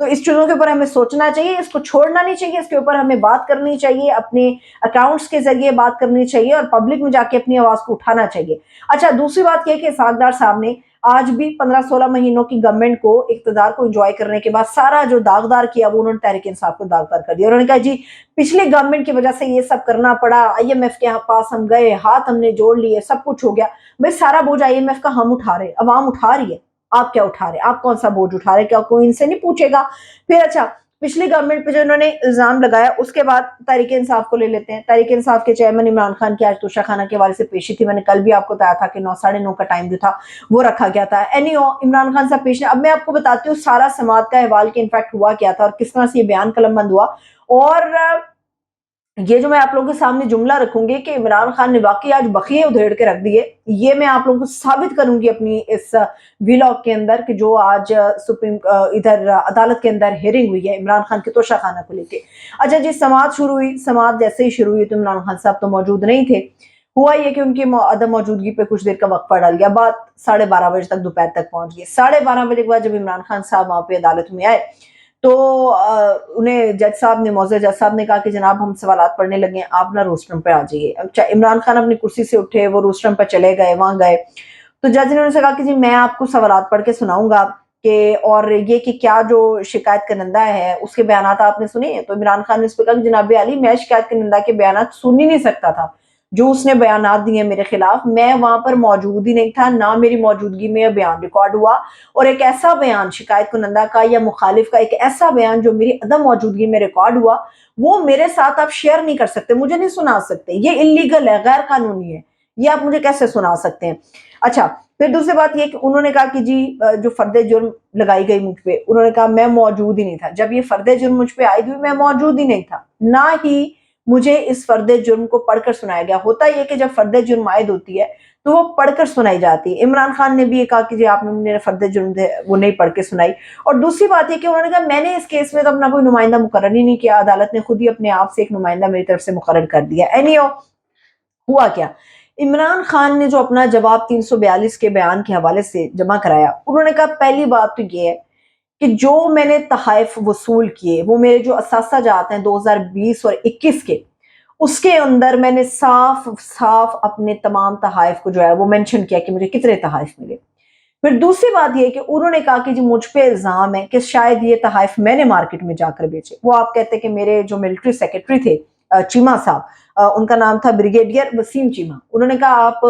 تو اس چیزوں کے اوپر ہمیں سوچنا چاہیے, اس کو چھوڑنا نہیں چاہیے, اس کے اوپر ہمیں بات کرنی چاہیے, اپنے اکاؤنٹس کے ذریعے بات کرنی چاہیے اور پبلک میں جا کے اپنی آواز کو اٹھانا چاہیے. اچھا, دوسری بات یہ کہ اسحاق ڈار صاحب نے آج بھی 15-16 مہینوں کی گورنمنٹ کو, اقتدار کو انجوائے کرنے کے بعد سارا جو داغدار کیا وہ انہوں نے تحریک انصاف کو داغدار کر دیا. انہوں نے کہا جی پچھلی گورنمنٹ کی وجہ سے یہ سب کرنا پڑا, آئی ایم ایف کے پاس ہم گئے, ہاتھ ہم نے جوڑ لیے, سب کچھ ہو گیا. بھائی سارا بوجھ آئی ایم ایف کا ہم اٹھا رہے, عوام اٹھا رہی ہے, آپ کیا اٹھا رہے, آپ کون سا بوجھ اٹھا رہے, کیا کوئی ان سے نہیں پوچھے گا؟ پھر اچھا, پچھلی گورنمنٹ پہ جو انہوں نے الزام لگایا اس کے بعد تحریک انصاف کو لے لیتے ہیں. تحریک انصاف کے چیئرمین عمران خان کی آج توشہ خانہ کے حوالے سے پیشی تھی, میں نے کل بھی آپ کو بتایا تھا کہ 9:30 کا ٹائم جو تھا وہ رکھا گیا تھا. عمران خان صاحب پیش نے, اب میں آپ کو بتاتی ہوں سارا سماعت کا احوال کہ انفیکٹ ہوا کیا تھا اور کس طرح سے یہ بیان قلم بند ہوا. اور یہ جو میں آپ لوگوں کے سامنے جملہ رکھوں گی کہ عمران خان نے واقعی آج بخیے ادھیڑ کے رکھ دیے, یہ میں آپ لوگوں کو ثابت کروں گی اپنی اس ویلاگ کے اندر کہ جو آج سپریم ادھر عدالت کے اندر ہیئرنگ ہوئی ہے عمران خان کے توشہ خانہ کو لے کے. اچھا جی, سماعت شروع ہوئی, سماعت جیسے ہی شروع ہوئی تو عمران خان صاحب تو موجود نہیں تھے. ہوا یہ کہ ان کی عدم موجودگی پہ کچھ دیر کا وقفہ ڈال گیا, بات 12:30 بجے تک, دوپہر تک پہنچ گئی. 12:30 بجے کے بعد جب عمران خان صاحب وہاں پہ عدالت میں آئے تو انہیں جج صاحب نے, موزز جج صاحب نے کہا کہ جناب ہم سوالات پڑھنے لگے ہیں, آپ نا روسٹرم پہ آ جائیے. عمران خان اپنی کرسی سے اٹھے, وہ روسٹرم پہ چلے گئے, وہاں گئے تو جج نے ان سے کہا کہ جی میں آپ کو سوالات پڑھ کے سناؤں گا کہ, اور یہ کہ کیا جو شکایت کنندہ ہے اس کے بیانات آپ نے سنے. تو عمران خان نے اس پہ کہا کہ جناب علی میں شکایت کنندہ کے بیانات سن ہی نہیں سکتا تھا, جو اس نے بیانات دیے میرے خلاف, میں وہاں پر موجود ہی نہیں تھا, نہ میری موجودگی میں بیان ریکارڈ ہوا. اور ایک ایسا بیان شکایت کنندہ کا یا مخالف کا, ایک ایسا بیان جو میری عدم موجودگی میں ریکارڈ ہوا, وہ میرے ساتھ آپ شیئر نہیں کر سکتے, مجھے نہیں سنا سکتے, یہ انلیگل ہے, غیر قانونی ہے, یہ آپ مجھے کیسے سنا سکتے ہیں. اچھا, پھر دوسری بات یہ کہ انہوں نے کہا کہ جی جو فرد جرم لگائی گئی مجھ پہ, انہوں نے کہا میں موجود ہی نہیں تھا, جب یہ فرد جرم مجھ پہ آئی تھی میں موجود ہی نہیں تھا, نہ ہی مجھے اس فرد جرم کو پڑھ کر سنایا گیا. ہوتا یہ کہ جب فرد جرم عائد ہوتی ہے تو وہ پڑھ کر سنائی جاتی ہے. عمران خان نے بھی یہ کہا کہ جی آپ نے میرے فرد جرم وہ نہیں پڑھ کے سنائی. اور دوسری بات یہ کہ انہوں نے کہا میں نے اس کیس میں تو اپنا کوئی نمائندہ مقرر ہی نہیں کیا, عدالت نے خود ہی اپنے آپ سے ایک نمائندہ میری طرف سے مقرر کر دیا. ہوا کیا, عمران خان نے جو اپنا جواب 342 کے بیان کے حوالے سے جمع کرایا, انہوں نے کہا پہلی بات تو یہ ہے کہ جو میں نے تحائف وصول کیے وہ میرے جو اثاثہ جات ہیں 2020 اور 21 کے, اس کے اندر میں نے صاف صاف اپنے تمام تحائف کو جو ہے وہ منشن کیا کہ مجھے کتنے تحائف ملے. پھر دوسری بات یہ کہ انہوں نے کہا کہ جی مجھ پہ الزام ہے کہ شاید یہ تحائف میں نے مارکیٹ میں جا کر بیچے. وہ آپ کہتے ہیں کہ میرے جو ملٹری سیکرٹری تھے چیمہ صاحب, ان کا نام تھا بریگیڈیئر وسیم چیمہ, انہوں نے کہا آپ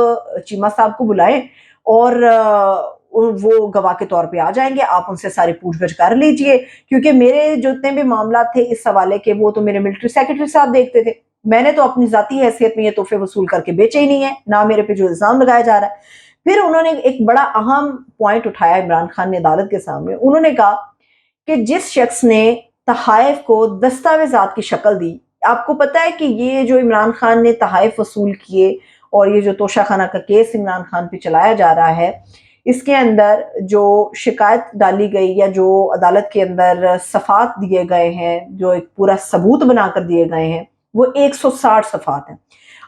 چیمہ صاحب کو بلائیں اور وہ گواہ کے طور پہ آ جائیں گے, آپ ان سے ساری پوچھ گچھ کر لیجئے, کیونکہ میرے جتنے بھی معاملات تھے اس حوالے کے وہ تو میرے ملٹری سیکرٹری صاحب دیکھتے تھے, میں نے تو اپنی ذاتی حیثیت میں یہ تحفے وصول کر کے بیچے ہی نہیں ہے, نہ میرے پہ جو الزام لگایا جا رہا ہے. پھر انہوں نے ایک بڑا اہم پوائنٹ اٹھایا عمران خان نے عدالت کے سامنے, انہوں نے کہا کہ جس شخص نے تحائف کو دستاویزات کی شکل دی, آپ کو پتا ہے کہ یہ جو عمران خان نے تحائف وصول کیے اور یہ جو توشہ خانہ کا کیس عمران خان پہ چلایا جا رہا ہے, اس کے اندر جو شکایت ڈالی گئی یا جو عدالت کے اندر صفحات دیے گئے ہیں, جو ایک پورا ثبوت بنا کر دیے گئے ہیں, وہ 160 صفحات ہیں.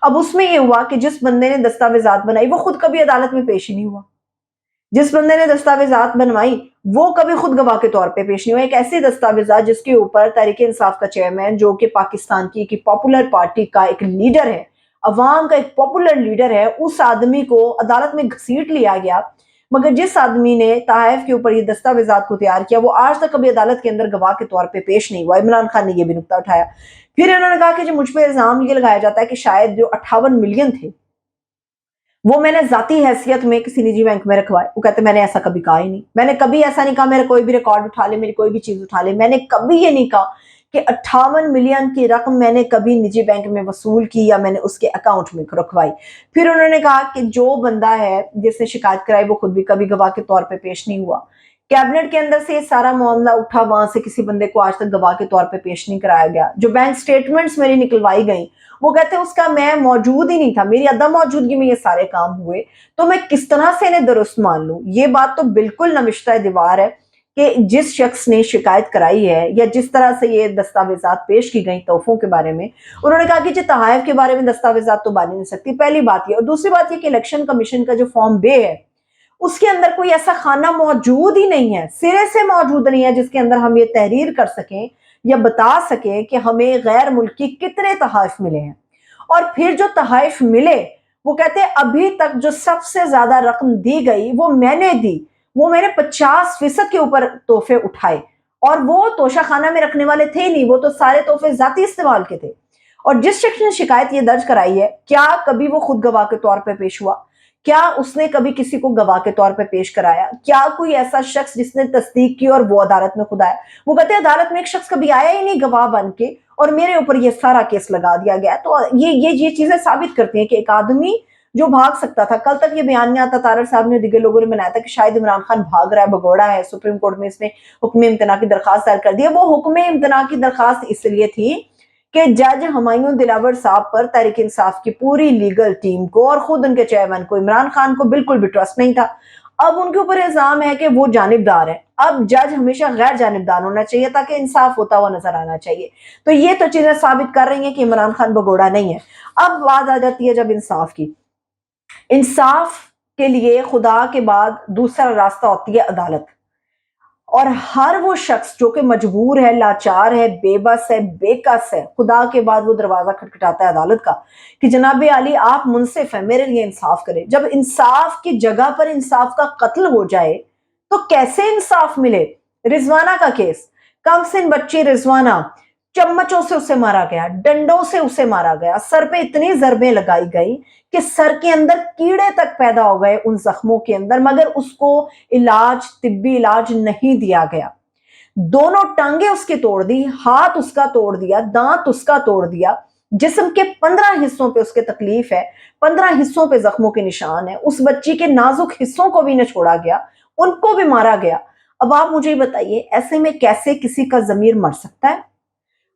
اب اس میں یہ ہوا کہ جس بندے نے دستاویزات بنائی وہ خود کبھی عدالت میں پیش ہی نہیں ہوا, جس بندے نے دستاویزات بنوائی وہ کبھی خود گواہ کے طور پہ پیش نہیں ہوا. ایک ایسی دستاویزات جس کے اوپر تحریک انصاف کا چیئرمین, جو کہ پاکستان کی ایک پاپولر پارٹی کا ایک لیڈر ہے, عوام کا ایک پاپولر لیڈر ہے, اس آدمی کو عدالت میں گھسیٹ لیا گیا. مگر جس آدمی نے تحائف کے اوپر یہ دستاویزات کو تیار کیا وہ آج تک کبھی عدالت کے اندر گواہ کے طور پہ پیش نہیں ہوا. عمران خان نے یہ بھی نکتہ اٹھایا. پھر انہوں نے کہا کہ جو مجھ پہ الزام یہ لگایا جاتا ہے کہ شاید جو 58 ملین تھے وہ میں نے ذاتی حیثیت میں کسی نجی بینک میں رکھوائے. وہ کہتے میں نے ایسا کبھی کہا ہی نہیں, میں نے کبھی ایسا نہیں کہا میرا کوئی بھی ریکارڈ اٹھا لے, میری کوئی بھی چیز اٹھا لے, میں نے کبھی یہ نہیں کہا کہ 58 ملین کی رقم میں نے کبھی نجی بینک میں وصول کی یا میں نے اس کے اکاؤنٹ میں رکھوائی. پھر انہوں نے کہا کہ جو بندہ ہے جس نے شکایت کرائی وہ خود بھی کبھی گواہ کے طور پہ پیش نہیں ہوا. کیبنٹ کے اندر سے یہ سارا معاملہ اٹھا, وہاں سے کسی بندے کو آج تک گواہ کے طور پہ پیش نہیں کرایا گیا. جو بینک سٹیٹمنٹس میری نکلوائی گئیں وہ کہتے ہیں اس کا میں موجود ہی نہیں تھا, میری عدم موجودگی میں یہ سارے کام ہوئے, تو میں کس طرح سے انہیں درست مان لوں. یہ بات تو بالکل نوشتہ دیوار ہے کہ جس شخص نے شکایت کرائی ہے یا جس طرح سے یہ دستاویزات پیش کی گئیں تحفوں کے بارے میں, انہوں نے کہا کہ تحائف کے بارے میں دستاویزات تو بن نہیں سکتی. پہلی بات یہ. اور دوسری بات یہ کہ الیکشن کمیشن کا جو فارم بے ہے اس کے اندر کوئی ایسا خانہ موجود ہی نہیں ہے، سرے سے موجود نہیں ہے جس کے اندر ہم یہ تحریر کر سکیں یا بتا سکیں کہ ہمیں غیر ملکی کتنے تحائف ملے ہیں۔ اور پھر جو تحائف ملے وہ کہتے ہیں ابھی تک جو سب سے زیادہ رقم دی گئی وہ میں نے دی، وہ میں نے 50% کے اوپر تحفے اٹھائے، اور وہ توشہ خانہ میں رکھنے والے تھے نہیں، وہ تو سارے تحفے ذاتی استعمال کے تھے۔ اور جس شخص نے شکایت یہ درج کرائی ہے، کیا کبھی وہ خود گواہ کے طور پہ پیش ہوا؟ کیا اس نے کبھی کسی کو گواہ کے طور پہ پیش کرایا؟ کیا کوئی ایسا شخص جس نے تصدیق کی اور وہ عدالت میں خود آیا؟ وہ کہتے ہیں عدالت میں ایک شخص کبھی آیا ہی نہیں گواہ بن کے، اور میرے اوپر یہ سارا کیس لگا دیا گیا۔ تو یہ چیزیں ثابت کرتی ہیں کہ ایک آدمی جو بھاگ سکتا تھا، کل تک یہ بیان نہیں آتا، طارق صاحب نے دیگر لوگوں نے بنایا تھا کہ شاید عمران خان بھاگ رہا ہے، بھگوڑا ہے، سپریم کورٹ میں اس نے حکم امتناع کی درخواست دائر کر دی ہے۔ وہ حکم امتناع کی درخواست اس لیے تھی کہ جج ہمایوں دلاور صاحب پر تحریک انصاف کی پوری لیگل ٹیم کو اور خود ان کے چیئرمین کو عمران خان کو بالکل بھی ٹرسٹ نہیں تھا۔ اب ان کے اوپر الزام ہے کہ وہ جانبدار ہے۔ اب جج ہمیشہ غیر جانبدار ہونا چاہیے تاکہ انصاف ہوتا ہوا نظر آنا چاہیے۔ تو یہ تو چیزیں ثابت کر رہی ہیں کہ عمران خان بھگوڑا نہیں ہے۔ اب بات آ جاتی ہے جب انصاف کی، انصاف کے لیے خدا کے بعد دوسرا راستہ ہوتی ہے عدالت، اور ہر وہ شخص جو کہ مجبور ہے، لاچار ہے، بے بس ہے، بے کس ہے، خدا کے بعد وہ دروازہ کھٹکھٹاتا ہے عدالت کا کہ جناب عالی آپ منصف ہیں، میرے لیے انصاف کریں۔ جب انصاف کی جگہ پر انصاف کا قتل ہو جائے تو کیسے انصاف ملے؟ رضوانہ کا کیس، کم سن بچی رضوانہ، چمچوں سے اسے مارا گیا، ڈنڈوں سے اسے مارا گیا، سر پہ اتنی ضربیں لگائی گئی کہ سر کے اندر کیڑے تک پیدا ہو گئے ان زخموں کے اندر، مگر اس کو طبی علاج نہیں دیا گیا۔ دونوں ٹانگیں اس کے توڑ دی، ہاتھ اس کا توڑ دیا، دانت اس کا توڑ دیا، جسم کے 15 حصوں پہ اس کے تکلیف ہے، 15 حصوں پہ زخموں کے نشان ہے، اس بچی کے نازک حصوں کو بھی نہ چھوڑا گیا، ان کو بھی مارا گیا۔ اب آپ مجھے بتائیے ایسے میں کیسے کسی کا ضمیر مر سکتا ہے؟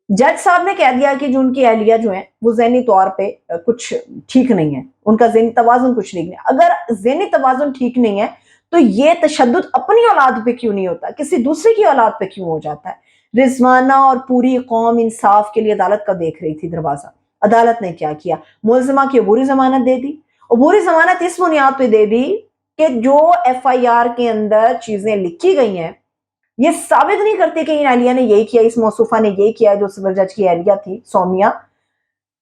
جج صاحب نے کہہ دیا کہ جو ان کی اہلیہ جو ہیں وہ ذہنی طور پہ کچھ ٹھیک نہیں ہے، ان کا ذہنی توازن کچھ ٹھیک نہیں ہے۔ اگر ذہنی توازن ٹھیک نہیں ہے تو یہ تشدد اپنی اولاد پہ کیوں نہیں ہوتا، کسی دوسرے کی اولاد پہ کیوں ہو جاتا ہے؟ رضوانہ اور پوری قوم انصاف کے لیے عدالت کا دیکھ رہی تھی دروازہ۔ عدالت نے کیا کیا؟ ملزمہ کی عبوری ضمانت دے دی۔ عبوری ضمانت اس بنیاد پہ دے دی کہ جو ایف آئی آر کے اندر چیزیں لکھی گئی ہیں یہ ثابت نہیں کرتے کہ ان اہلیہ نے یہی کیا، اس موصوفہ نے یہی کیا، جو سول جج کی اہلیہ تھی سومیہ،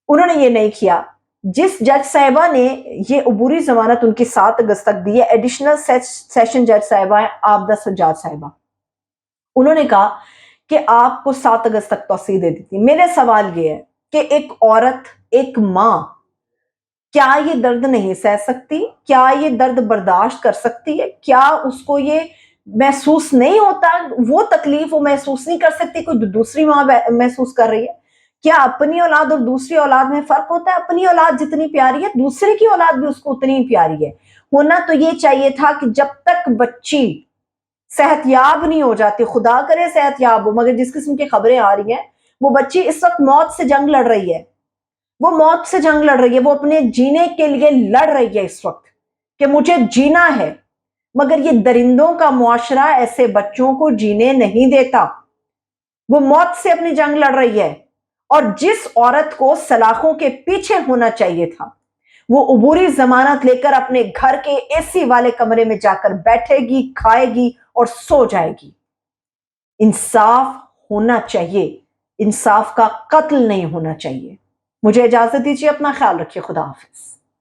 انہوں نے یہ نہیں کیا۔ جس جج صاحبہ نے یہ عبوری ضمانت ان کی 7 اگست تک دی ہے، ایڈیشنل سیشن جج صاحبہ ہیں عابدہ سجاد صاحبہ، انہوں نے کہا کہ آپ کو 7 اگست تک توسیع دے دی تھی۔ میرے سوال یہ ہے کہ ایک عورت، ایک ماں، کیا یہ درد نہیں سہ سکتی؟ کیا یہ درد برداشت کر سکتی ہے؟ کیا اس کو یہ محسوس نہیں ہوتا؟ وہ تکلیف وہ محسوس نہیں کر سکتی، کوئی دوسری ماں محسوس کر رہی ہے؟ کیا اپنی اولاد اور دوسری اولاد میں فرق ہوتا ہے؟ اپنی اولاد جتنی پیاری ہے دوسرے کی اولاد بھی اس کو اتنی ہی پیاری ہے۔ ہونا تو یہ چاہیے تھا کہ جب تک بچی صحت یاب نہیں ہو جاتی، خدا کرے صحت یاب ہو، مگر جس قسم کی خبریں آ رہی ہیں وہ بچی اس وقت موت سے جنگ لڑ رہی ہے، وہ موت سے جنگ لڑ رہی ہے، وہ اپنے جینے کے لیے لڑ رہی ہے اس وقت کہ مجھے جینا ہے، مگر یہ درندوں کا معاشرہ ایسے بچوں کو جینے نہیں دیتا۔ وہ موت سے اپنی جنگ لڑ رہی ہے، اور جس عورت کو سلاخوں کے پیچھے ہونا چاہیے تھا وہ عبوری ضمانت لے کر اپنے گھر کے اے سی والے کمرے میں جا کر بیٹھے گی، کھائے گی اور سو جائے گی۔ انصاف ہونا چاہیے، انصاف کا قتل نہیں ہونا چاہیے۔ مجھے اجازت دیجیے، اپنا خیال رکھیے، خدا حافظ۔